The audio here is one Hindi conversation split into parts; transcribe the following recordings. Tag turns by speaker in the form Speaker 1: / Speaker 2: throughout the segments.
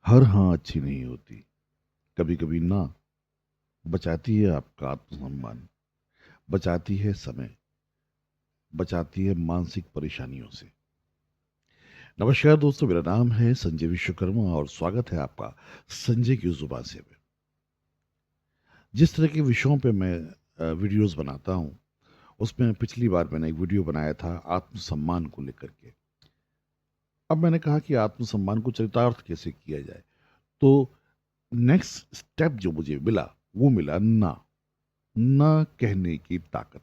Speaker 1: हर हाँ अच्छी नहीं होती। कभी कभी ना बचाती है आपका आत्मसम्मान, बचाती है समय, बचाती है मानसिक परेशानियों से। नमस्कार दोस्तों, मेरा नाम है संजय विश्वकर्मा और स्वागत है आपका संजय की जुबान से में। जिस तरह के विषयों पे मैं वीडियोस बनाता हूँ, उसमें पिछली बार मैंने एक वीडियो बनाया था आत्मसम्मान को लेकर के। अब मैंने कहा कि आत्मसम्मान को चरितार्थ कैसे किया जाए। तो नेक्स्ट स्टेप जो मुझे मिला, वो मिला ना कहने की ताकत।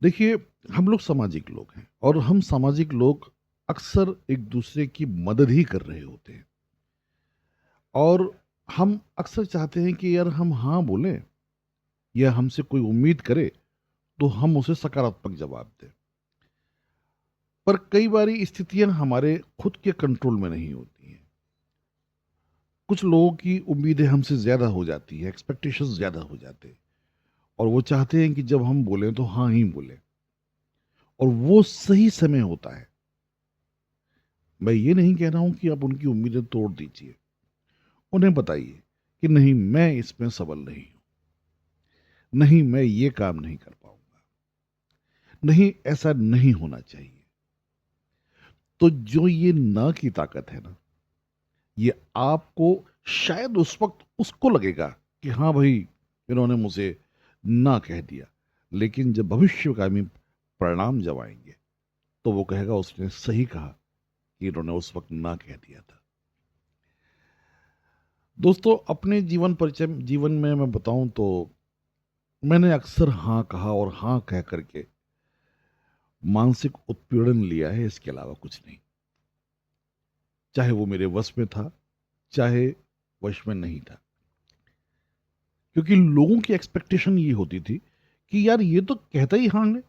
Speaker 1: देखिए, हम लोग सामाजिक लोग हैं और हम सामाजिक लोग अक्सर एक दूसरे की मदद ही कर रहे होते हैं। और हम अक्सर चाहते हैं कि यार हम हाँ बोलें, या हमसे कोई उम्मीद करे तो हम उसे सकारात्मक जवाब दें। पर कई बारी स्थितियां हमारे खुद के कंट्रोल में नहीं होती हैं। कुछ लोगों की उम्मीदें हमसे ज्यादा हो जाती है, एक्सपेक्टेशंस ज्यादा हो जाते हैं, और वो चाहते हैं कि जब हम बोलें तो हाँ ही बोलें। और वो सही समय होता है। मैं ये नहीं कह रहा हूं कि आप उनकी उम्मीदें तोड़ दीजिए। उन्हें बताइए कि नहीं, मैं इसमें सबल नहीं हूं, नहीं मैं ये काम नहीं कर पाऊंगा, नहीं ऐसा नहीं होना चाहिए। तो जो ये ना की ताकत है ना, ये आपको शायद उस वक्त उसको लगेगा कि हाँ भाई, इन्होंने मुझे ना कह दिया। लेकिन जब भविष्यगामी परिणाम जब आएंगे, तो वो कहेगा उसने सही कहा कि इन्होंने उस वक्त ना कह दिया था। दोस्तों, अपने जीवन में मैं बताऊं तो मैंने अक्सर हाँ कहा और हाँ कह करके मानसिक उत्पीड़न लिया है, इसके अलावा कुछ नहीं। चाहे वो मेरे वश में था, चाहे वश में नहीं था। क्योंकि लोगों की एक्सपेक्टेशन ये होती थी कि यार ये तो कहता ही हाँ है,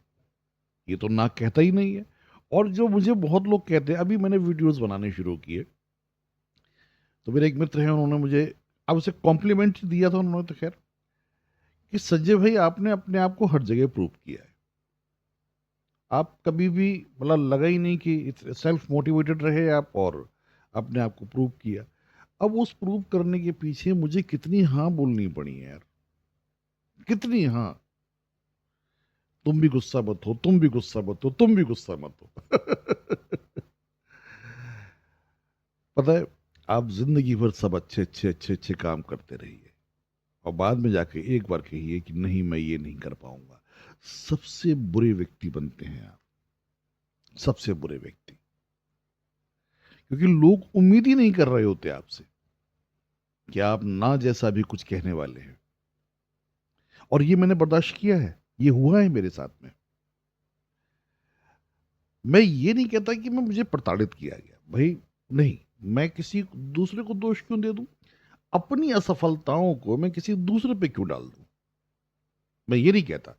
Speaker 1: ये तो ना कहता ही नहीं है। और जो मुझे बहुत लोग कहते हैं, अभी मैंने वीडियोस बनाने शुरू किए, तो मेरे एक मित्र हैं, उन्होंने मुझे, अब उसे कॉम्प्लीमेंट दिया था उन्होंने तो खैर, कि संजय भाई आपने अपने आप को हर जगह प्रूव किया है। आप कभी भी, मतलब लगा ही नहीं कि सेल्फ मोटिवेटेड रहे आप, और अपने आप को प्रूव किया। अब उस प्रूव करने के पीछे मुझे कितनी हाँ बोलनी पड़ी है यार, कितनी हाँ। तुम भी गुस्सा मत हो, तुम भी गुस्सा मत हो, तुम भी गुस्सा मत हो। पता है, आप जिंदगी भर सब अच्छे अच्छे अच्छे अच्छे काम करते रहिए, और बाद में जाके एक बार कहिए कि नहीं मैं ये नहीं कर पाऊंगा। सबसे बुरे व्यक्ति बनते हैं आप, सबसे बुरे व्यक्ति। क्योंकि लोग उम्मीद ही नहीं कर रहे होते आपसे कि आप ना जैसा भी कुछ कहने वाले हैं। और ये मैंने बर्दाश्त किया है, ये हुआ है मेरे साथ में। मैं ये नहीं कहता कि मैं मुझे प्रताड़ित किया गया भाई, नहीं। मैं किसी दूसरे को दोष क्यों दे दूं? अपनी असफलताओं को मैं किसी दूसरे पे क्यों डाल दूं? मैं ये नहीं कहता।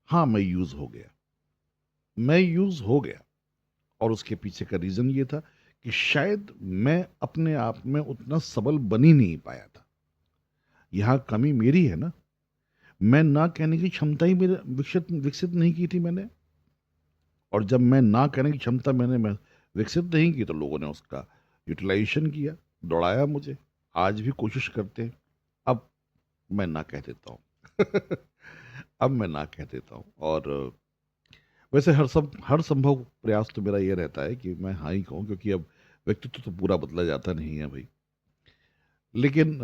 Speaker 1: हाँ, मैं यूज हो गया। और उसके पीछे का रीजन ये था कि शायद मैं अपने आप में उतना सबल बन ही नहीं पाया था। यहां कमी मेरी है ना। मैं ना कहने की क्षमता ही मेरे विकसित विकसित नहीं की थी मैंने। और जब मैं ना कहने की क्षमता मैं विकसित नहीं की, तो लोगों ने उसका यूटिलाइजेशन किया, दौड़ाया मुझे। आज भी कोशिश करते हैं। अब मैं ना कह देता हूँ। अब मैं ना कह देता हूँ। और वैसे हर संभव प्रयास तो मेरा ये रहता है कि मैं हाँ ही कहूँ, क्योंकि अब व्यक्तित्व तो पूरा बदला जाता नहीं है भाई। लेकिन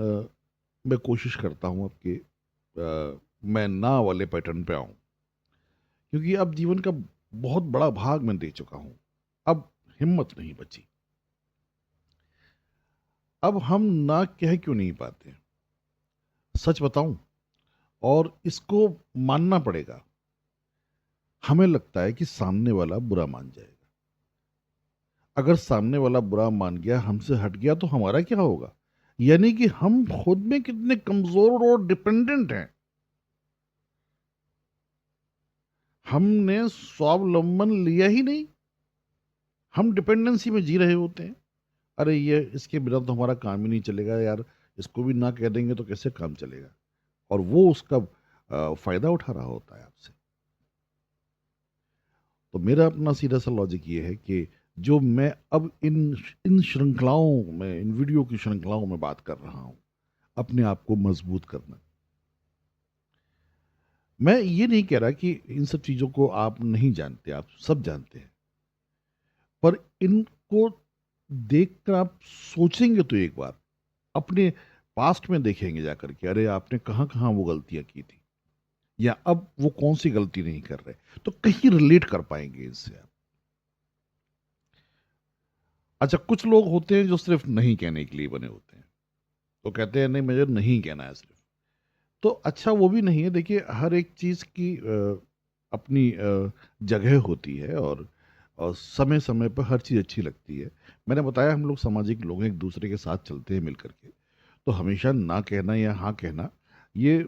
Speaker 1: मैं कोशिश करता हूँ अब कि मैं ना वाले पैटर्न पे आऊँ। क्योंकि अब जीवन का बहुत बड़ा भाग मैं दे चुका हूँ। अब हिम्मत नहीं बची। अब हम ना कह क्यों नहीं पाते? सच बताऊं, और इसको मानना पड़ेगा। हमें लगता है कि सामने वाला बुरा मान जाएगा। अगर सामने वाला बुरा मान गया, हमसे हट गया, तो हमारा क्या होगा? यानी कि हम खुद में कितने कमजोर और डिपेंडेंट हैं। हमने स्वावलंबन लिया ही नहीं। हम डिपेंडेंसी में जी रहे होते हैं। अरे ये इसके बिना तो हमारा काम ही नहीं चलेगा यार, इसको भी ना कह देंगे तो कैसे काम चलेगा। और वो उसका फायदा उठा रहा होता है आपसे। तो मेरा अपना सीधा सा लॉजिक ये है कि जो मैं अब इन इन श्रृंखलाओं में, इन वीडियो की श्रृंखलाओं में बात कर रहा हूँ, अपने आप को मजबूत करना। मैं ये नहीं कह रहा कि इन सब चीज़ों को आप नहीं जानते, आप सब जानते हैं। पर इनको देखकर आप सोचेंगे तो एक बार, अपने पास्ट में देखेंगे जाकर के, अरे आपने कहाँ-कहाँ वो गलतियाँ की थी या अब वो कौन-सी गलती नहीं कर रहे, तो कहीं रिलेट कर पाएँगे इससे आप। अच्छा, कुछ लोग होते हैं जो सिर्फ़ नहीं कहने के लिए बने होते हैं। तो कहते हैं नहीं मुझे नहीं कहना है सिर्फ़। तो अच्छा वो भी नहीं है, देखिए हर एक चीज़ की अपनी जगह होती है और समय-समय पर हर चीज़ अच्छी लगती है। मैंने बताया हम लोग सामाजिक लोग हैं, एक-दूसरे के साथ चलते हैं मिल कर के। तो हमेशा ना कहना या हाँ कहना, ये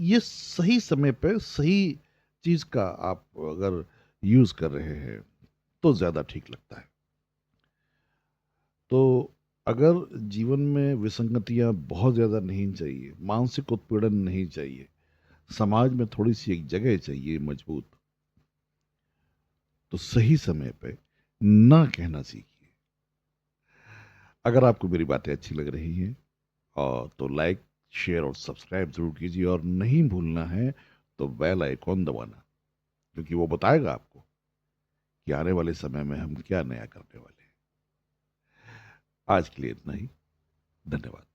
Speaker 1: ये सही समय पे सही चीज़ का आप अगर यूज़ कर रहे हैं, तो ज़्यादा ठीक लगता है। तो अगर जीवन में विसंगतियाँ बहुत ज़्यादा नहीं चाहिए, मानसिक उत्पीड़न नहीं चाहिए, समाज में थोड़ी-सी एक जगह चाहिए मजबूत, तो सही समय पे ना कहना सीखिए। अगर आपको मेरी बातें अच्छी लग रही हैं तो लाइक, शेयर और सब्सक्राइब ज़रूर कीजिए और नहीं भूलना है तो बेल आइकॉन दबाना, क्योंकि वो बताएगा आपको कि आने वाले समय में हम क्या नया करने वाले हैं। आज के लिए इतना ही। धन्यवाद।